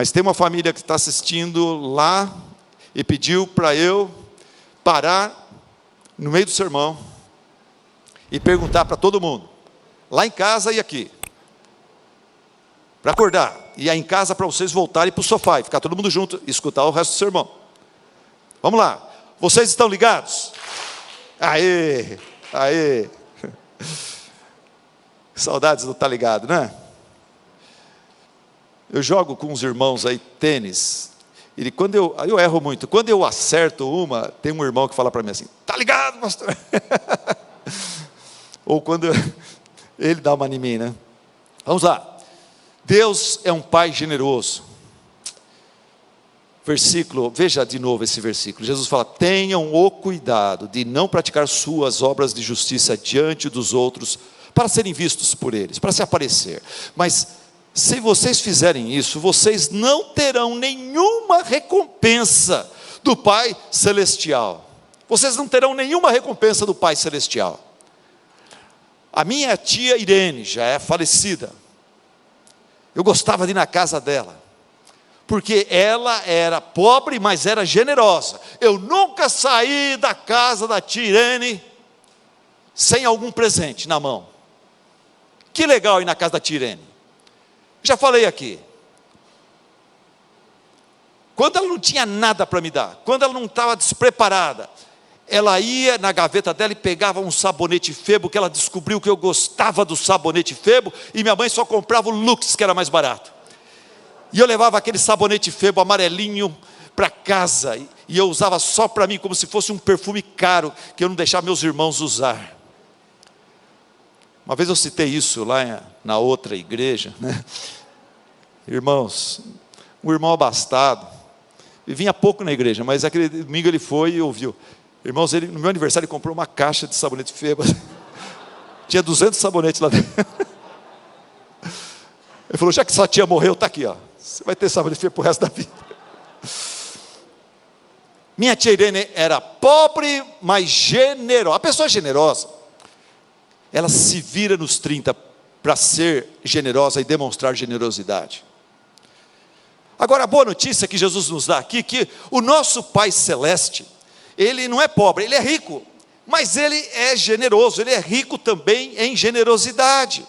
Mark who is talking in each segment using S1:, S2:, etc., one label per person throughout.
S1: Mas tem uma família que está assistindo lá e pediu para eu parar no meio do sermão e perguntar para todo mundo, lá em casa e aqui, para acordar, e aí em casa para vocês voltarem para o sofá e ficar todo mundo junto e escutar o resto do sermão. Vamos lá, vocês estão ligados? Aê, aê. Saudades do tá ligado, né? Eu jogo com os irmãos aí tênis, e quando eu erro muito, quando eu acerto uma, tem um irmão que fala para mim assim, tá ligado, pastor? Ou quando ele dá uma em mim, né? Vamos lá. Deus é um Pai generoso. Versículo, veja de novo esse versículo. Jesus fala, tenham o cuidado de não praticar suas obras de justiça diante dos outros, para serem vistos por eles, para se aparecer. Mas se vocês fizerem isso, vocês não terão nenhuma recompensa do Pai Celestial. Vocês não terão nenhuma recompensa do Pai Celestial. A minha tia Irene, já é falecida, eu gostava de ir na casa dela, porque ela era pobre, mas era generosa. Eu nunca saí da casa da tia Irene sem algum presente na mão. Que legal ir na casa da tia Irene. Já falei aqui, quando ela não tinha nada para me dar, quando ela não estava despreparada, ela ia na gaveta dela e pegava um sabonete Febo, que ela descobriu que eu gostava do sabonete Febo, e minha mãe só comprava o Lux, que era mais barato, e eu levava aquele sabonete Febo amarelinho para casa, e eu usava só para mim, como se fosse um perfume caro, que eu não deixava meus irmãos usar. Uma vez eu citei isso lá na outra igreja, né? Irmãos, um irmão abastado, e vinha pouco na igreja, mas aquele domingo ele foi e ouviu. Irmãos, no meu aniversário ele comprou uma caixa de sabonete Febo, tinha 200 sabonetes lá dentro. Ele falou, já que sua tia morreu, está aqui, ó. Você vai ter sabonete Febo para o resto da vida. Minha tia Irene era pobre, mas generosa. A pessoa generosa, ela se vira nos 30 para ser generosa e demonstrar generosidade. Agora, a boa notícia que Jesus nos dá aqui, que o nosso Pai Celeste, ele não é pobre, ele é rico, mas ele é generoso, ele é rico também em generosidade.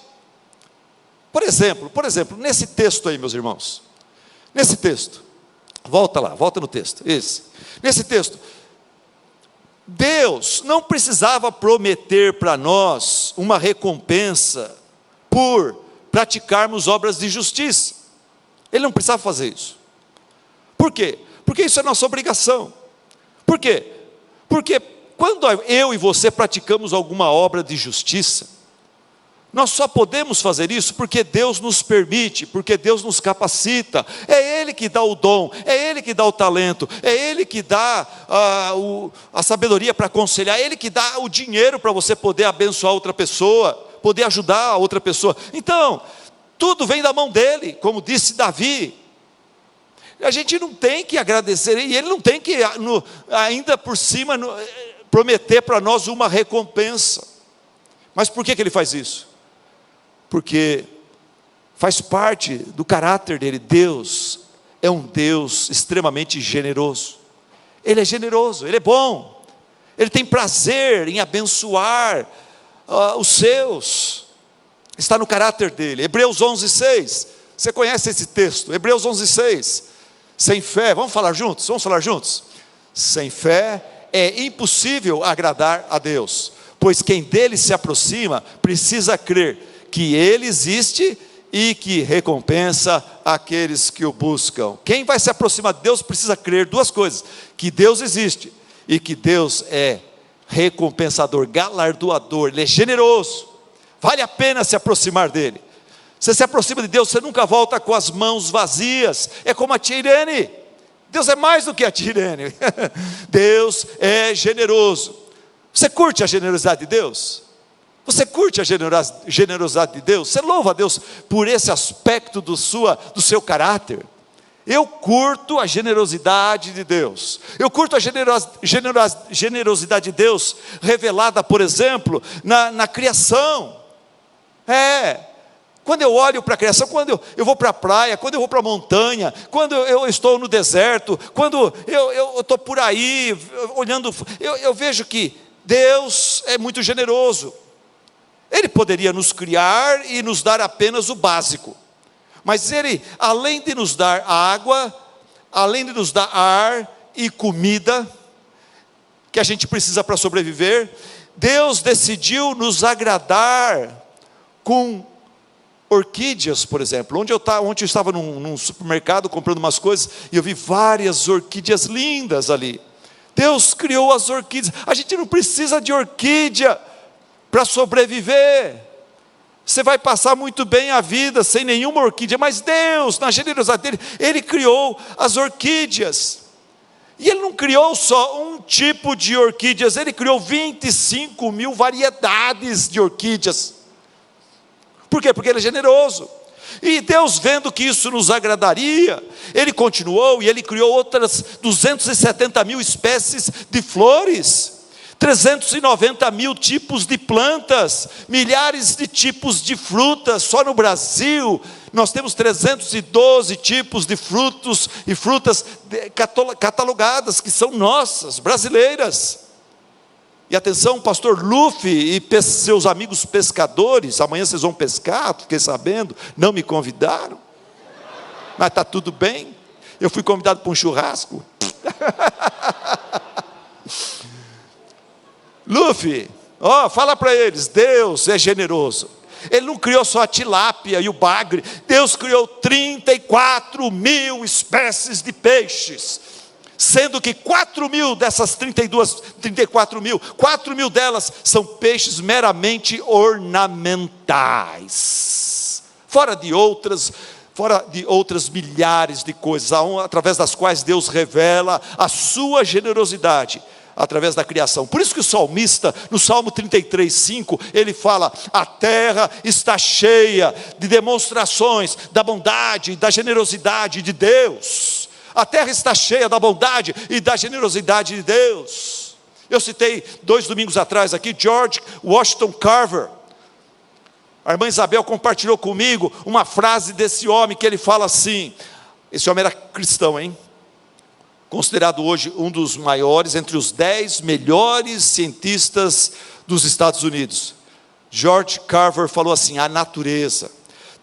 S1: Por exemplo, nesse texto aí, meus irmãos, nesse texto, volta lá, volta no texto, nesse texto, Deus não precisava prometer para nós uma recompensa por praticarmos obras de justiça. Ele não precisava fazer isso. Por quê? Porque isso é nossa obrigação. Por quê? Porque quando eu e você praticamos alguma obra de justiça, nós só podemos fazer isso porque Deus nos permite, porque Deus nos capacita. É Ele que dá o dom, é Ele que dá o talento, é Ele que dá a sabedoria para aconselhar, é Ele que dá o dinheiro para você poder abençoar outra pessoa, poder ajudar a outra pessoa. Então, tudo vem da mão dEle, como disse Davi. A gente não tem que agradecer, e Ele não tem que, ainda por cima, prometer para nós uma recompensa. Mas por que Ele faz isso? Porque faz parte do caráter dele. Deus é um Deus extremamente generoso. Ele é generoso, Ele é bom, Ele tem prazer em abençoar os seus, está no caráter dele. Hebreus 11:6, você conhece esse texto, Hebreus 11:6, sem fé, vamos falar juntos? Sem fé é impossível agradar a Deus, pois quem dele se aproxima, precisa crer que Ele existe e que recompensa aqueles que o buscam. Quem vai se aproximar de Deus precisa crer duas coisas: que Deus existe e que Deus é recompensador, galardoador, Ele é generoso, vale a pena se aproximar dEle. Você se aproxima de Deus, você nunca volta com as mãos vazias, é como a tia Irene. Deus é mais do que a tia Irene. Deus é generoso. Você curte a generosidade de Deus? Você curte a generosidade de Deus? Você louva a Deus por esse aspecto do seu caráter? Eu curto a generosidade de Deus. Eu curto a generosidade de Deus revelada, por exemplo, na criação. Quando eu olho para a criação, quando eu vou para a praia, quando eu vou para a montanha, quando eu estou no deserto, quando eu estou por aí, olhando, eu vejo que Deus é muito generoso. Ele poderia nos criar e nos dar apenas o básico, mas Ele, além de nos dar água, além de nos dar ar e comida, que a gente precisa para sobreviver, Deus decidiu nos agradar com orquídeas, por exemplo. Ontem eu estava num supermercado comprando umas coisas, e eu vi várias orquídeas lindas ali. Deus criou as orquídeas. A gente não precisa de orquídea para sobreviver. Você vai passar muito bem a vida sem nenhuma orquídea, mas Deus, na generosidade dele, Ele criou as orquídeas. E Ele não criou só um tipo de orquídeas, Ele criou 25 mil variedades de orquídeas. Por quê? Porque Ele é generoso. E Deus, vendo que isso nos agradaria, Ele continuou e Ele criou outras 270 mil espécies de flores, 390 mil tipos de plantas, milhares de tipos de frutas. Só no Brasil nós temos 312 tipos de frutos e frutas catalogadas, que são nossas, brasileiras. E atenção, pastor Luffy e seus amigos pescadores, amanhã vocês vão pescar, fiquei sabendo, não me convidaram, mas está tudo bem, eu fui convidado para um churrasco. Luffy, fala para eles, Deus é generoso. Ele não criou só a tilápia e o bagre, Deus criou 34 mil espécies de peixes, sendo que 4 mil dessas 34 mil, 4 mil delas são peixes meramente ornamentais, fora de outras milhares de coisas, através das quais Deus revela a sua generosidade, através da criação. Por isso que o salmista, no Salmo 33:5, ele fala: a terra está cheia de demonstrações da bondade e da generosidade de Deus. A terra está cheia da bondade e da generosidade de Deus. Eu citei 2 domingos atrás aqui, George Washington Carver. A irmã Isabel compartilhou comigo uma frase desse homem, que ele fala assim, esse homem era cristão, considerado hoje um dos maiores, entre os 10 melhores cientistas dos Estados Unidos. George Carver falou assim: a natureza,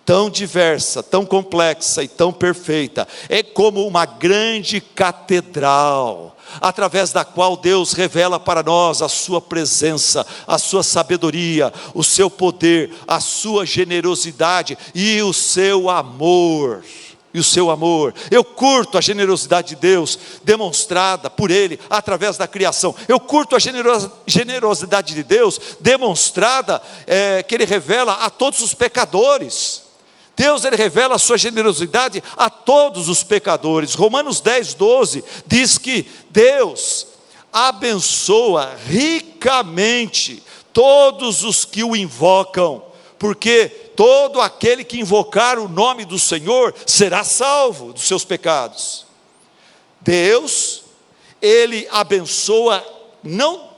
S1: tão diversa, tão complexa e tão perfeita, é como uma grande catedral, através da qual Deus revela para nós a sua presença, a sua sabedoria, o seu poder, a sua generosidade e o seu amor. Eu curto a generosidade de Deus, demonstrada por Ele, através da criação. Eu curto a generosidade de Deus, demonstrada, que Ele revela a todos os pecadores. Deus, Ele revela a sua generosidade a todos os pecadores. Romanos 10:12 diz que Deus abençoa ricamente todos os que o invocam, porque todo aquele que invocar o nome do Senhor será salvo dos seus pecados. Deus, Ele abençoa, não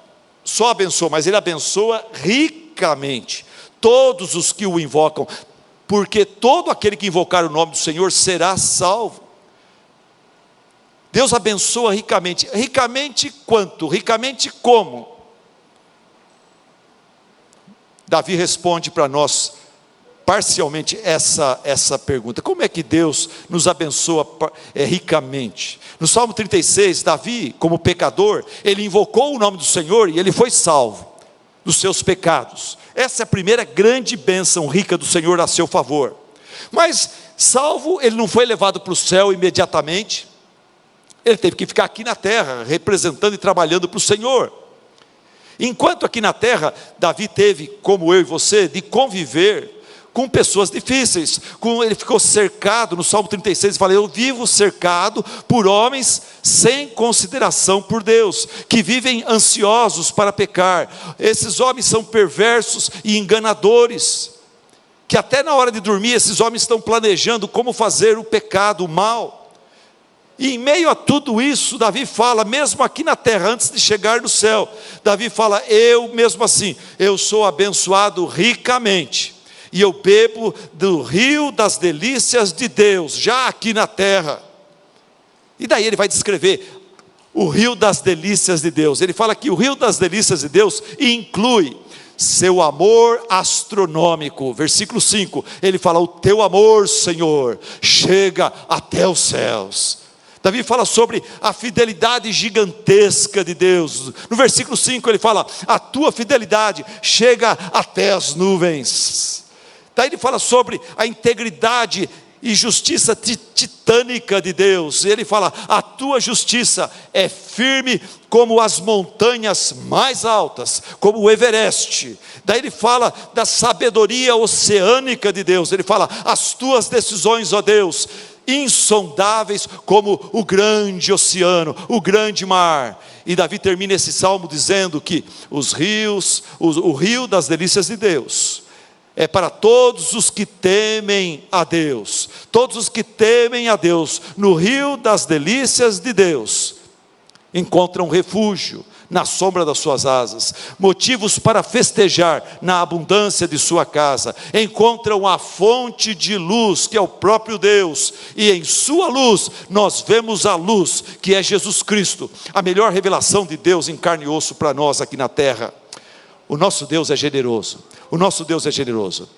S1: só abençoa, mas Ele abençoa ricamente todos os que o invocam, porque todo aquele que invocar o nome do Senhor será salvo. Deus abençoa ricamente. Ricamente quanto? Ricamente como? Davi responde para nós parcialmente essa pergunta: como é que Deus nos abençoa ricamente? No Salmo 36, Davi, como pecador, ele invocou o nome do Senhor e ele foi salvo dos seus pecados. Essa é a primeira grande bênção rica do Senhor a seu favor. Mas salvo, ele não foi levado para o céu imediatamente, ele teve que ficar aqui na terra, representando e trabalhando para o Senhor. Enquanto aqui na terra, Davi teve, como eu e você, de conviver com pessoas difíceis. Ele ficou cercado, no Salmo 36, ele fala: eu vivo cercado por homens sem consideração por Deus, que vivem ansiosos para pecar. Esses homens são perversos e enganadores, que até na hora de dormir, esses homens estão planejando como fazer o pecado, o mal. E em meio a tudo isso, Davi fala, mesmo aqui na terra, antes de chegar no céu, Davi fala: eu mesmo assim, eu sou abençoado ricamente. e eu bebo do rio das delícias de Deus, já aqui na terra. E daí ele vai descrever o rio das delícias de Deus. Ele fala que o rio das delícias de Deus inclui seu amor astronômico. Versículo 5, ele fala: o teu amor, Senhor, chega até os céus. Davi fala sobre a fidelidade gigantesca de Deus. No versículo 5 ele fala: a tua fidelidade chega até as nuvens. Daí ele fala sobre a integridade e justiça titânica de Deus. Ele fala: a tua justiça é firme como as montanhas mais altas, como o Everest. Daí ele fala da sabedoria oceânica de Deus. Ele fala: as tuas decisões, ó Deus, insondáveis como o grande oceano, o grande mar. E Davi termina esse salmo dizendo que os rios, o rio das delícias de Deus é para todos os que temem a Deus. Todos os que temem a Deus, no rio das delícias de Deus, encontram refúgio na sombra das suas asas, motivos para festejar na abundância de sua casa, encontram a fonte de luz, que é o próprio Deus, e em sua luz, nós vemos a luz, que é Jesus Cristo, a melhor revelação de Deus em carne e osso para nós aqui na terra. O nosso Deus é generoso, o nosso Deus é generoso.